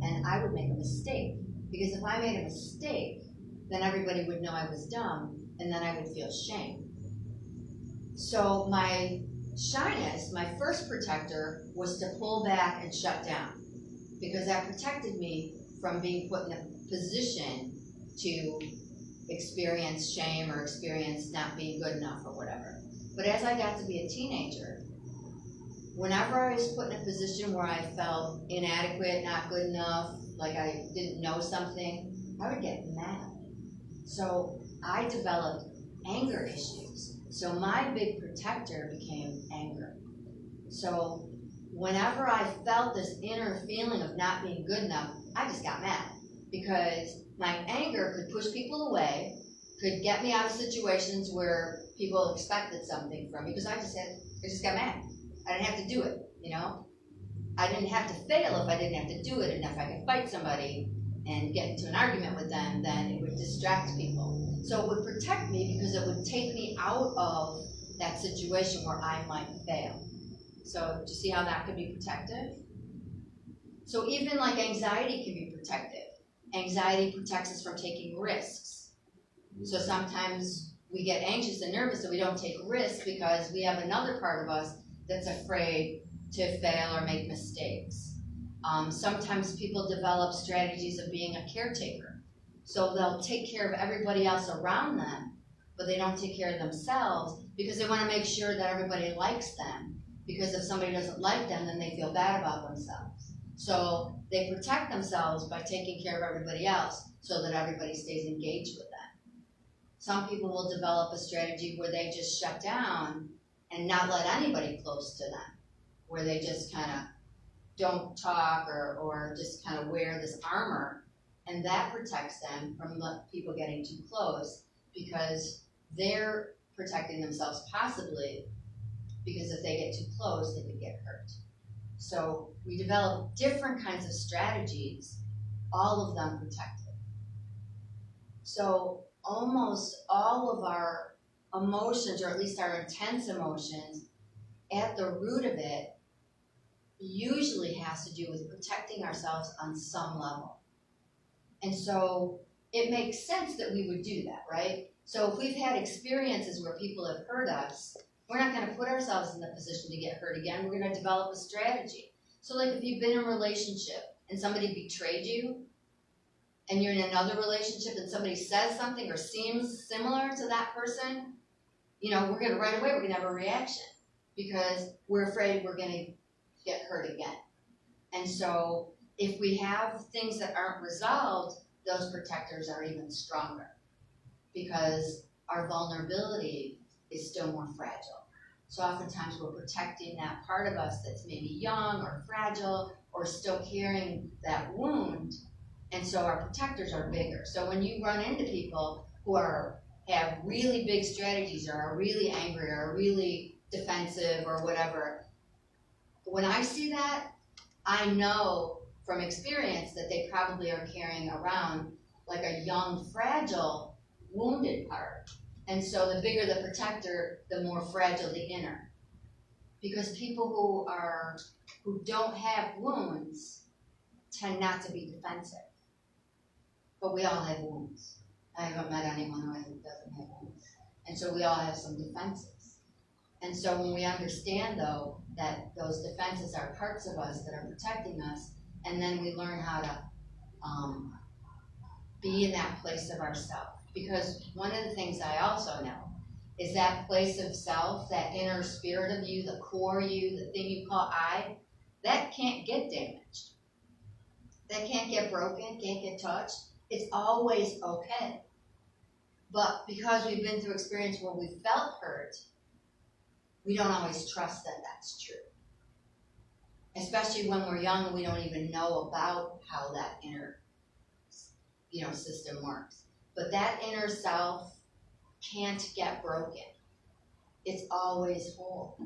and I would make a mistake. Because if I made a mistake, then everybody would know I was dumb, and then I would feel shame. So my shyness, my first protector, was to pull back and shut down, because that protected me from being put in a position to experience shame or experience not being good enough or whatever. But as I got to be a teenager, whenever I was put in a position where I felt inadequate, not good enough, like I didn't know something, I would get mad. So I developed anger issues. So my big protector became anger. So whenever I felt this inner feeling of not being good enough, I just got mad, because my anger could push people away, could get me out of situations where people expected something from me, because I just got mad. I didn't have to do it, you know? I didn't have to fail if I didn't have to do it, and if I could fight somebody and get into an argument with them, then it would distract people. So it would protect me because it would take me out of that situation where I might fail. So do you see how that could be protective? So even like anxiety can be protective. Anxiety protects us from taking risks. So sometimes we get anxious and nervous and we don't take risks because we have another part of us that's afraid to fail or make mistakes. Sometimes people develop strategies of being a caretaker. So they'll take care of everybody else around them, but they don't take care of themselves because they want to make sure that everybody likes them. Because if somebody doesn't like them, then they feel bad about themselves. So they protect themselves by taking care of everybody else so that everybody stays engaged with them. Some people will develop a strategy where they just shut down and not let anybody close to them, where they just kind of don't talk or just kind of wear this armor, and that protects them from people getting too close because they're protecting themselves possibly because if they get too close, they could get hurt. So we develop different kinds of strategies, all of them protective. So almost all of our emotions, or at least our intense emotions, at the root of it usually has to do with protecting ourselves on some level. And so it makes sense that we would do that, right? So if we've had experiences where people have hurt us, we're not going to put ourselves in the position to get hurt again. We're going to develop a strategy. So like if you've been in a relationship and somebody betrayed you, and you're in another relationship and somebody says something or seems similar to that person, you know, we're going to right away, we're going to have a reaction because we're afraid we're going to get hurt again. And so if we have things that aren't resolved, those protectors are even stronger because our vulnerability is still more fragile. So oftentimes we're protecting that part of us that's maybe young or fragile or still carrying that wound, and so our protectors are bigger. So when you run into people who have really big strategies or are really angry or are really defensive or whatever, when I see that, I know from experience that they probably are carrying around like a young, fragile, wounded part. And so the bigger the protector, the more fragile the inner. Because people who don't have wounds tend not to be defensive. But we all have wounds. I haven't met anyone who doesn't have wounds. And so we all have some defenses. And so when we understand, though, that those defenses are parts of us that are protecting us, and then we learn how to be in that place of ourself. Because one of the things I also know is that place of self, that inner spirit of you, the core you, the thing you call I, that can't get damaged. That can't get broken, can't get touched. It's always okay. But because we've been through experience where we felt hurt, we don't always trust that that's true. Especially when we're young and we don't even know about how that inner, system works. But that inner self can't get broken. It's always whole.